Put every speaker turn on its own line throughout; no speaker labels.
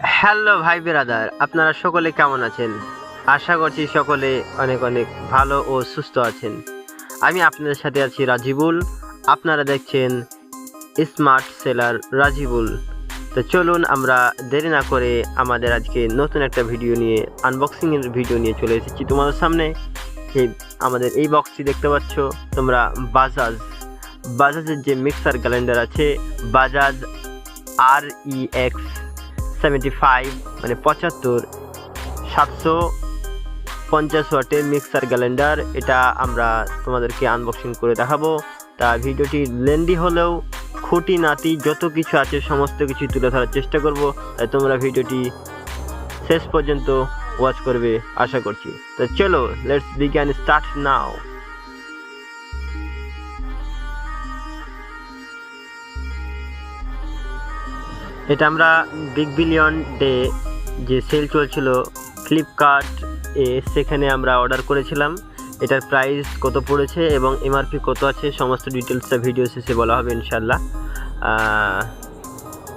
Hello ভাই brother, আপনারা সকলে কেমন আছেন? আশা করছি সকলে অনেক অনেক ভালো ও সুস্থ আছেন। আমি আপনাদের সাথে আছি রাজিবুল। আপনারা দেখছেন স্মার্ট সেলার রাজিবুল। তো চলুন আমরা দেরি না করে আমাদের আজকে নতুন একটা ভিডিও নিয়ে আনবক্সিংয়ের ভিডিও নিয়ে চলে এসেছি তোমাদের সামনে। আমাদের এই বক্সটি দেখতে পাচ্ছ তোমরা, বাজাজের যে মিক্সার গ্রাইন্ডার আছে, বাজাজ REX 75 মানে 750 ওয়াটের মিক্সার গ্রাইন্ডার। এটা আমরা তোমাদেরকে আনবক্সিং করে দেখাবো। তা ভিডিওটি লেন্দি হলেও খুঁটিনাটি যত কিছু আছে সমস্ত কিছু তুলে ধরার চেষ্টা করব। তাই তোমরা ভিডিওটি শেষ পর্যন্ত ওয়াচ করবে আশা করছি। তো চলো, লেটস বিগিন, স্টার্ট নাও। এটা আমরা বিগ বিলিয়ন ডে যে সেল চলছিল ফ্লিপকার্ট সেখানে আমরা অর্ডার করেছিলাম। এটার প্রাইস কত পড়েছে এবং এমআরপি কত আছে সমস্ত ডিটেলসটা ভিডিও শেষে বলা হবে ইনশাল্লাহ।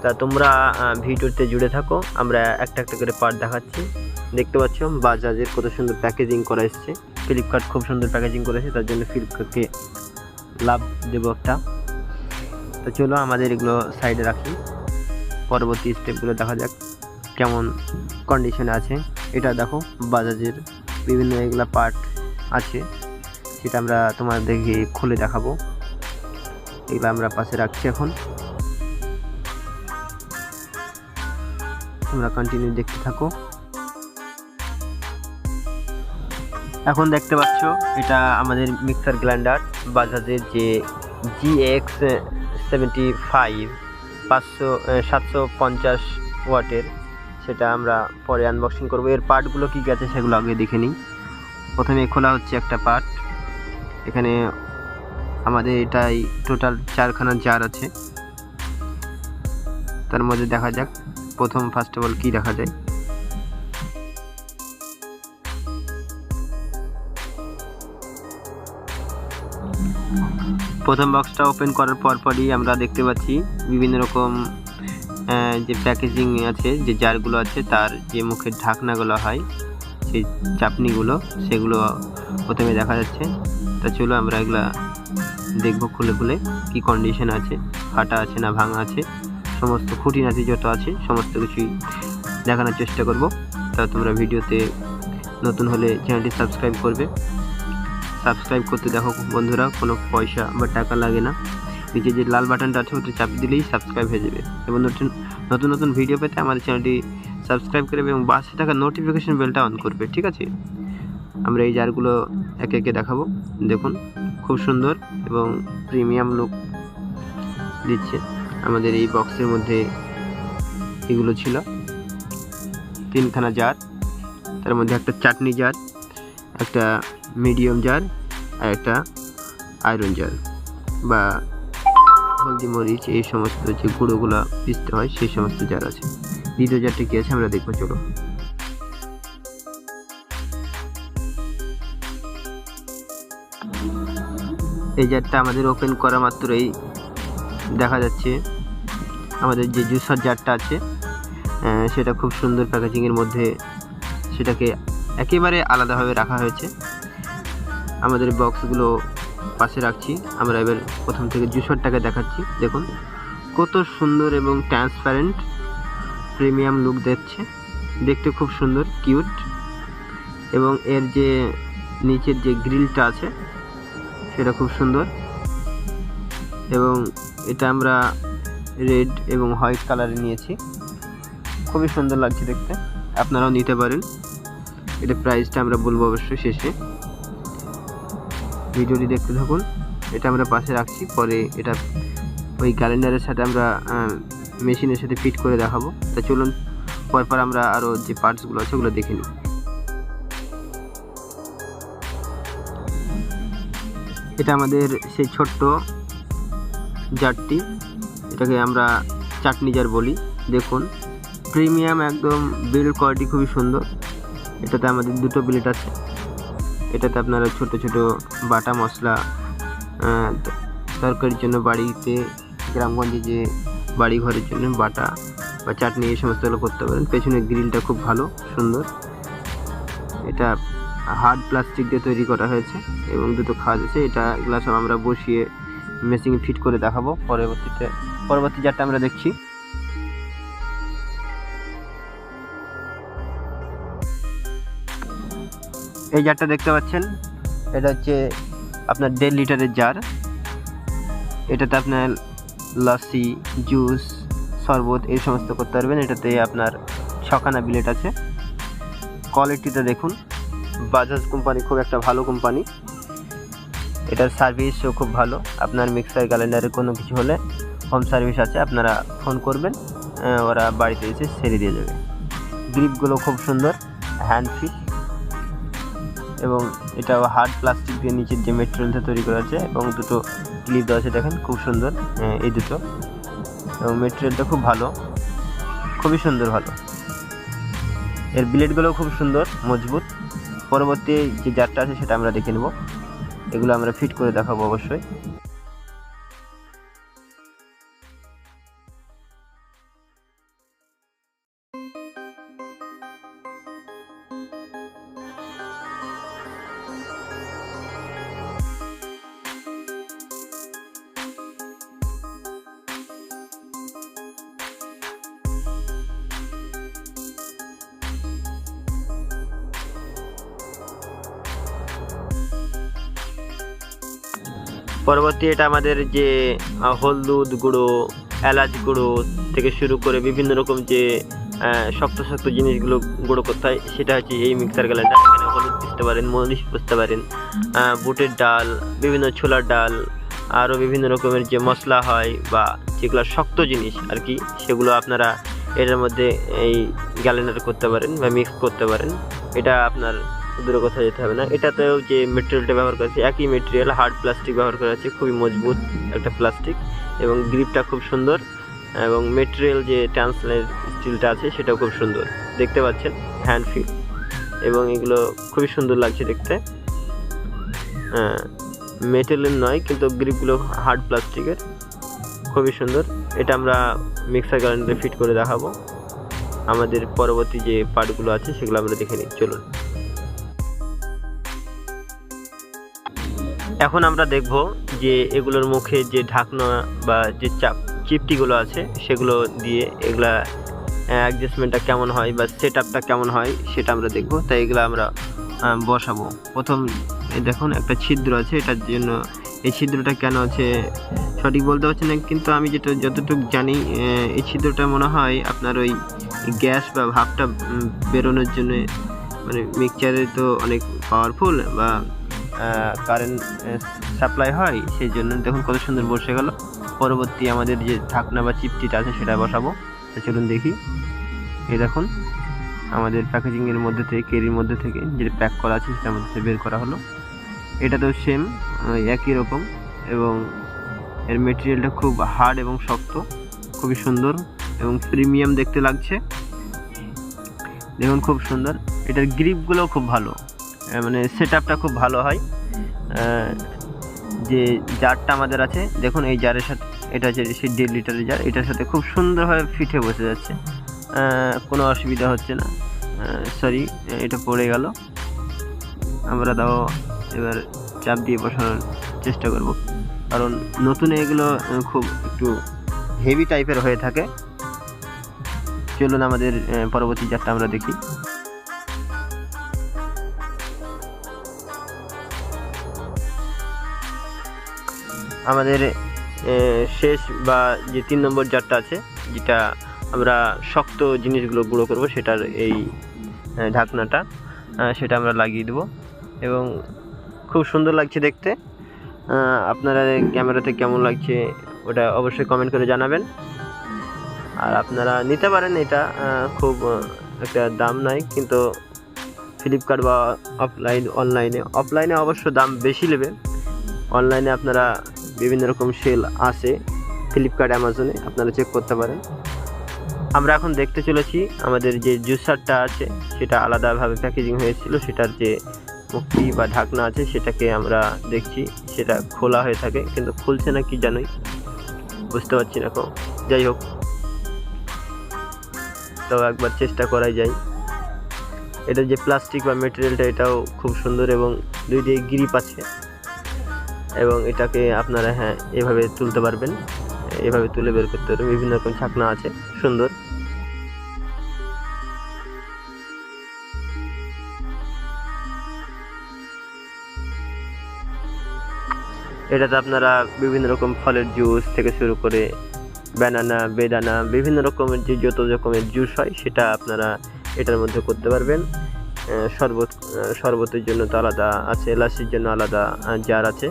তা তোমরা ভিডিওতে জুড়ে থাকো, আমরা একটা একটা করে পার্ট দেখাচ্ছি। দেখতে পাচ্ছ বাজাজের কত সুন্দর প্যাকেজিং করা এসছে। ফ্লিপকার্ট খুব সুন্দর প্যাকেজিং করেছে, তার জন্য ফ্লিপকার্টকে লাভ দেবো একটা। তো চলো আমাদের এগুলো সাইডে রাখি, পরবর্তী স্টেপগুলো দেখা যাক কেমন কন্ডিশনে আছে। এটা দেখো বাজাজের বিভিন্ন এগুলো পার্ট আছে, সেটা আমরা তোমাদেরকে খুলে দেখাবো। এগুলো আমরা পাশে রাখছি। এখন তোমরা কন্টিনিউ দেখতে থাকো। এখন দেখতে পাচ্ছ এটা আমাদের মিক্সার গ্রাইন্ডার বাজাজের যে GX 75 750 ওয়াটের, সেটা আমরা পরে আনবক্সিং করবো। এর পার্টগুলো কী আছে সেগুলো আগে দেখে নিই। প্রথমে খোলা হচ্ছে একটা পার্ট। এখানে আমাদের এটাই টোটাল 4খানা জার আছে। তার মধ্যে দেখা যাক প্রথম ফার্স্ট অফ অল কী দেখা যায়। প্রথম বক্সটা ওপেন করার পরই আমরা দেখতে পাচ্ছি বিভিন্ন রকম যে প্যাকেজিং আছে, যে জারগুলো আছে তার যে মুখের ঢাকনাগুলো হয়, সেই চাপনিগুলো, সেগুলো প্রথমে দেখা যাচ্ছে। তা চলো আমরা এগুলা দেখবো খুলে খুলে কী কন্ডিশন আছে, ফাটা আছে না ভাঙা আছে, সমস্ত খুঁটিনাটি যত আছে সমস্ত কিছুই দেখানোর চেষ্টা করব। তা তোমরা ভিডিওতে নতুন হলে চ্যানেলটি সাবস্ক্রাইব করবে। সাবস্ক্রাইব করতে দেখো বন্ধুরা, কোনো পয়সা বা টাকা লাগে না। নিচে যে লাল বাটনটা আছে ওটা চাপ দিলেই সাবস্ক্রাইব হয়ে যাবে। এবং নতুন নতুন ভিডিও পেতে আমাদের চ্যানেলটি সাবস্ক্রাইব করবে এবং পাশে থাকা নোটিফিকেশন বেলটা অন করবে, ঠিক আছে? আমরা এই জারগুলো একে একে দেখাবো। দেখুন খুব সুন্দর এবং প্রিমিয়াম লুক দিচ্ছে। আমাদের এই বক্সের মধ্যে এগুলো ছিল 3খানা জার, তার মধ্যে একটা চাটনি জার, একটা মিডিয়াম জার আর একটা আয়রন জার বা হলদি মরিচ এই সমস্ত যে গুঁড়োগুলো পিষতে হয় সেই সমস্ত জার আছে। দ্বিতীয় জারটি কী আছে আমরা দেখবো, চলো। এই জারটা আমাদের ওপেন করা মাত্রই দেখা যাচ্ছে আমাদের যে জুসার জারটা আছে সেটা খুব সুন্দর প্যাকেজিংয়ের মধ্যে, সেটাকে একেবারে আলাদাভাবে রাখা হয়েছে। আমাদের বক্সগুলো পাশে রাখছি। আমরা এবার প্রথম থেকে জুসারটাকে দেখাচ্ছি। দেখুন কত সুন্দর এবং ট্রান্সপারেন্ট প্রিমিয়াম লুক দিচ্ছে, দেখতে খুব সুন্দর কিউট। এবং এর যে নিচের যে গ্রিলটা আছে সেটা খুব সুন্দর, এবং এটা আমরা রেড এবং হোয়াইট কালারে নিয়েছি। খুবই সুন্দর লাগছে দেখতে, আপনারাও নিতে পারেন। এটা প্রাইসটা আমরা বলবো অবশ্যই শেষে। ভিডিওটি দেখতে থাকুন। এটা আমরা পাশে রাখছি, পরে এটা ওই ক্যালেন্ডারের সাথে আমরা মেশিনের সাথে ফিট করে দেখাবো। তা চলুন পরপর আমরা আরও যে পার্টসগুলো আছে ওগুলো দেখে নিই। এটা আমাদের সেই ছোট্ট জারটি, এটাকে আমরা চাটনি জার বলি। দেখুন প্রিমিয়াম একদম, বিল্ড কোয়ালিটি খুবই সুন্দর। এটাতে আমাদের 2টো ব্লেড আছে। এটাতে আপনারা ছোট ছোট বাটা মশলা তরকারির জন্য, বাড়িতে গ্রামগঞ্জে যে বাড়ি ঘরের জন্য বাটা বা চাটনি এই সমস্তগুলো করতে পারেন। পেছনের গ্রিলটা খুব ভালো, সুন্দর। এটা হার্ড প্লাস্টিক দিয়ে তৈরি করা হয়েছে এবং দুটো খাঁজ আছে। এগুলো সব আমরা বসিয়ে মেশিনে ফিট করে দেখাবো পরবর্তী জারটা আমরা দেখছি। এই জারটা দেখতে পাচ্ছেন, এটা হচ্ছে আপনার 1.5 লিটারের জার। এটাতে আপনার লস্যি, জুস, শরবত এই সমস্ত করতে পারবেন। এটাতে আপনার 6খানা বিলেট আছে। কোয়ালিটিটা দেখুন, বাজাজ কোম্পানি খুব একটা ভালো কোম্পানি। এটার সার্ভিসও খুব ভালো। আপনার মিক্সার গ্রাইন্ডারে কোনো কিছু হলে হোম সার্ভিস আছে, আপনারা ফোন করবেন, ওরা বাড়িতে এসে সেরে দিয়ে যাবে। গ্রিপগুলো খুব সুন্দর, হ্যান্ড ফিট, এবং এটাও হার্ড প্লাস্টিক দিয়ে নিচের যে মেটেরিয়ালটা তৈরি করা আছে এবং দুটো ক্লিপ দেওয়া আছে, দেখেন খুব সুন্দর এই দুটো, এবং মেটেরিয়ালটা খুব ভালো, খুবই সুন্দর ভালো। এর ব্লেডগুলোও খুব সুন্দর, মজবুত। পরবর্তী যে জারটা আছে সেটা আমরা দেখে নেব। এগুলো আমরা ফিট করে দেখাবো অবশ্যই। পরবর্তী এটা আমাদের যে হলুদ গুঁড়ো, এলাচ গুঁড়ো থেকে শুরু করে বিভিন্ন রকম যে শক্ত শক্ত জিনিসগুলো গুঁড়ো করতে হয়, সেটা হচ্ছে এই মিক্সার গ্রাইন্ডার। এখানে হলুদ পিষতে পারেন, মরিচ পিষতে পারেন, বুটের ডাল, বিভিন্ন ছোলার ডাল, আরও বিভিন্ন রকমের যে মশলা হয় বা যেগুলো শক্ত জিনিস আর কি, সেগুলো আপনারা এটার মধ্যে এই গ্রাইন্ডার করতে পারেন বা মিক্স করতে পারেন। এটা আপনার দূরে কোথাও যেতে হবে না। এটাতেও যে মেটেরিয়ালটা ব্যবহার করা আছে একই মেটেরিয়াল, হার্ড প্লাস্টিক ব্যবহার করা আছে, খুবই মজবুত একটা প্লাস্টিক, এবং গ্রিপটা খুব সুন্দর, এবং মেটেরিয়াল যে ট্রান্সলেট স্টিলটা আছে সেটাও খুব সুন্দর দেখতে পাচ্ছেন, হ্যান্ড ফিল, এবং এগুলো খুবই সুন্দর লাগছে দেখতে। মেটেরিয়াল নয় কিন্তু গ্রিপগুলো হার্ড প্লাস্টিকের, খুবই সুন্দর। এটা আমরা মিক্সার গ্রাইন্ডারে ফিট করে দেখাবো। আমাদের পরবর্তী যে পার্টগুলো আছে সেগুলো আমরা দেখে নিই, চলুন। এখন আমরা দেখব যে এগুলোর মুখে যে ঢাকনা বা যে চিপটিগুলো আছে সেগুলো দিয়ে এগুলা অ্যাডজাস্টমেন্টটা কেমন হয় বা সেট আপটা কেমন হয় সেটা আমরা দেখব। তাই এগুলো আমরা বসাবো। প্রথম দেখুন একটা ছিদ্র আছে, এটার জন্য এই ছিদ্রটা কেন আছে সঠিক বলতে পারছি না, কিন্তু আমি যতটুকু জানি এই ছিদ্রটা মনে হয় আপনার ওই গ্যাস বা ভাপটা বেরোনোর জন্য, মানে মিক্সচারে তো অনেক পাওয়ারফুল বা কারেন্ট সাপ্লাই হয়, সেই জন্য দেখুন কত সুন্দর বসে গেল। পরবর্তী আমাদের যে ঢাকনা বা চিপটিটা আছে সেটা বসাবো। চলুন দেখি। এই দেখুন আমাদের প্যাকেজিংয়ের মধ্যে থেকে, কেরির মধ্যে থেকে যে প্যাক করা আছে সেটার মধ্যে বের করা হলো। এটা তো সেম একই রকম, এবং এর মেটেরিয়ালটা খুব হার্ড এবং শক্ত, খুবই সুন্দর এবং প্রিমিয়াম দেখতে লাগছে। দেখুন খুব সুন্দর। এটার গ্রিপগুলো খুব ভালো, মানে সেট আপটা খুব ভালো হয়। যে জারটা আমাদের আছে দেখুন, এই জারের সাথে এটা হচ্ছে সেই 1.5 লিটারের জার, এটার সাথে খুব সুন্দরভাবে ফিটে বসে যাচ্ছে, কোনো অসুবিধা হচ্ছে না। সরি, এটা পড়ে গেল। আমরা তাও এবার চাপ দিয়ে বসানোর চেষ্টা করব, কারণ নতুন এগুলো খুব একটু হেভি টাইপের হয়ে থাকে। চলুন আমাদের পরবর্তী জারটা আমরা দেখি। আমাদের শেষ বা যে 3 নম্বর জারটা আছে, যেটা আমরা শক্ত জিনিসগুলো গুঁড়ো করব, সেটার এই ঢাকনাটা সেটা আমরা লাগিয়ে দেব, এবং খুব সুন্দর লাগছে দেখতে। আপনারা ক্যামেরাতে কেমন লাগছে ওটা অবশ্যই কমেন্ট করে জানাবেন। আর আপনারা নিতে পারেন, এটা খুব একটা দাম নয়, কিন্তু ফ্লিপকার্ট বা অফলাইনে অবশ্য দাম বেশি নেবে। অনলাইনে আপনারা বিভিন্ন রকম সেল আসে, ফ্লিপকার্ট, অ্যামাজনে, আপনারা চেক করতে পারেন। আমরা এখন দেখতে চলেছি আমাদের যে জুসারটা আছে সেটা আলাদাভাবে প্যাকেজিং হয়েছিল, সেটার যে মুক্তি বা ঢাকনা আছে সেটাকে আমরা দেখছি, সেটা খোলা হয়ে থাকে কিন্তু খুলছে না কি জানোই, বুঝতে পারছি না। যাই হোক, তাও একবার চেষ্টা করাই যায়। এটা যে প্লাস্টিক বা মেটেরিয়ালটা এটাও খুব সুন্দর এবং দুই দিকে গ্রিপ আছে এবং এটাকে আপনারা এভাবে তুলতে পারবেন, এভাবে তুলে বের করতে পারবেন। বিভিন্ন রকম ছাকনা আছে, সুন্দর। এটাতে আপনারা বিভিন্ন রকম ফলের জুস থেকে শুরু করে ব্যানানা, বেদানা, বিভিন্ন রকমের যে যত রকমের জুস হয় সেটা আপনারা এটার মধ্যে করতে পারবেন। শরবতের জন্য তো আলাদা আছে, লাসির জন্য আলাদা জার আছে।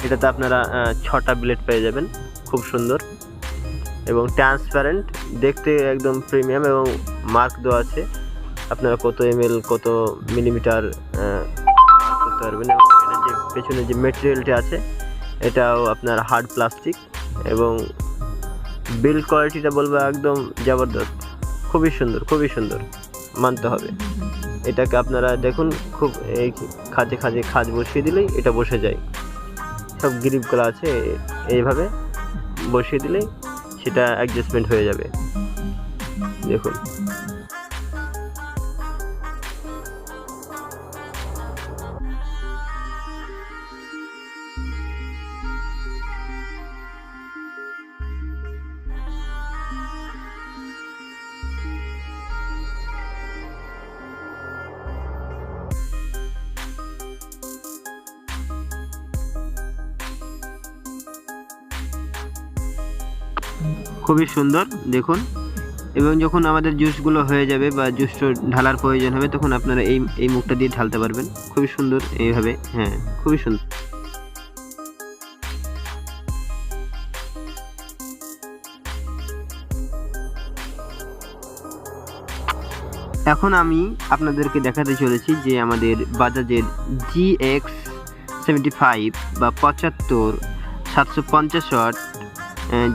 এটাতে আপনারা 6টা ব্লেড পেয়ে যাবেন, খুব সুন্দর এবং ট্রান্সপারেন্ট, দেখতে একদম প্রিমিয়াম এবং মার্ক দেওয়া আছে। আপনারা কত ml কত মিলিমিটার করতে পারবেন। এবং এটার যে পেছনে যে মেটেরিয়ালটা আছে এটাও আপনার হার্ড প্লাস্টিক এবং বিল্ড কোয়ালিটিটা বলবো একদম জবরদস্ত, খুবই সুন্দর, খুবই সুন্দর, মানতে হবে। এটাকে আপনারা দেখুন, খুব এই খাঁজ বসিয়ে দিলেই এটা বসে যায়। সব গ্রিপগুলো আছে, এইভাবে বসিয়ে দিলেই সেটা অ্যাডজাস্টমেন্ট হয়ে যাবে। দেখুন, খুবই সুন্দর, দেখুন। এবং যখন আমাদের জুসগুলো হয়ে যাবে বা জুসটা ঢালার প্রয়োজন হবে তখন আপনারা এই মুখটা দিয়ে ঢালতে পারবেন। খুবই সুন্দর এইভাবে, খুবই সুন্দর। এখন আমি আপনাদেরকে দেখাতে চলেছি যে আমাদের বাজাজের GX75 বা 75 750 ওয়াট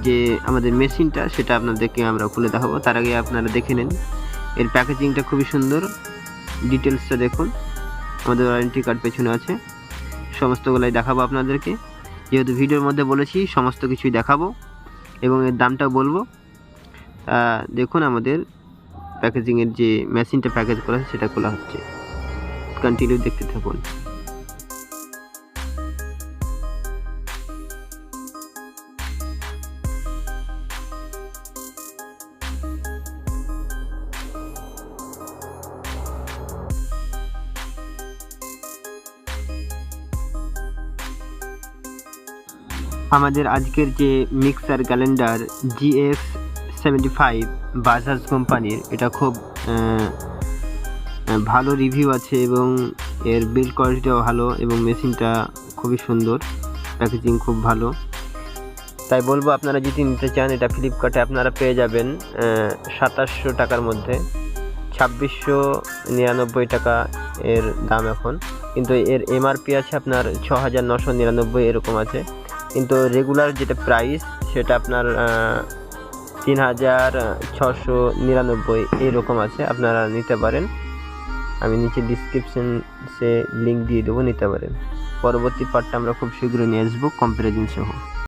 যে আমাদের মেশিনটা, সেটা আপনাদেরকে আমরা খুলে দেখাবো। তার আগে আপনারা দেখে নিন এর প্যাকেজিংটা, খুবই সুন্দর। ডিটেলসটা দেখুন, আমাদের ওয়ারেন্টি কার্ড পেছনে আছে। সমস্তগুলাই দেখাবো আপনাদেরকে, যেহেতু ভিডিওর মধ্যে বলেছি সমস্ত কিছুই দেখাবো এবং এর দামটাও বলবো। দেখুন আমাদের প্যাকেজিংয়ের যে মেশিনটা প্যাকেজ করা আছে সেটা খোলা হচ্ছে। কন্টিনিউ দেখতে থাকুন। আমাদের আজকের যে মিক্সার গ্রাইন্ডার GX75 বাজাজ কোম্পানির, এটা খুব ভালো রিভিউ আছে এবং এর বিল্ড কোয়ালিটিটাও ভালো এবং মেশিনটা খুবই সুন্দর, প্যাকেজিং খুব ভালো। তাই বলবো আপনারা যদি নিতে চান এটা ফ্লিপকার্টে আপনারা পেয়ে যাবেন 2700 টাকার মধ্যে, 2699 টাকা এর দাম এখন। কিন্তু এর MRP আছে আপনার 6999 এরকম আছে। কিন্তু রেগুলার যেটা প্রাইস সেটা আপনার 3699 এইরকম আছে, আপনারা নিতে পারেন। আমি নিচে ডিসক্রিপশনে লিঙ্ক দিয়ে দেবো, নিতে পারেন। পরবর্তী পার্টটা আমরা খুব শীঘ্রই নিয়ে আসবো কম্পারিজন সহ।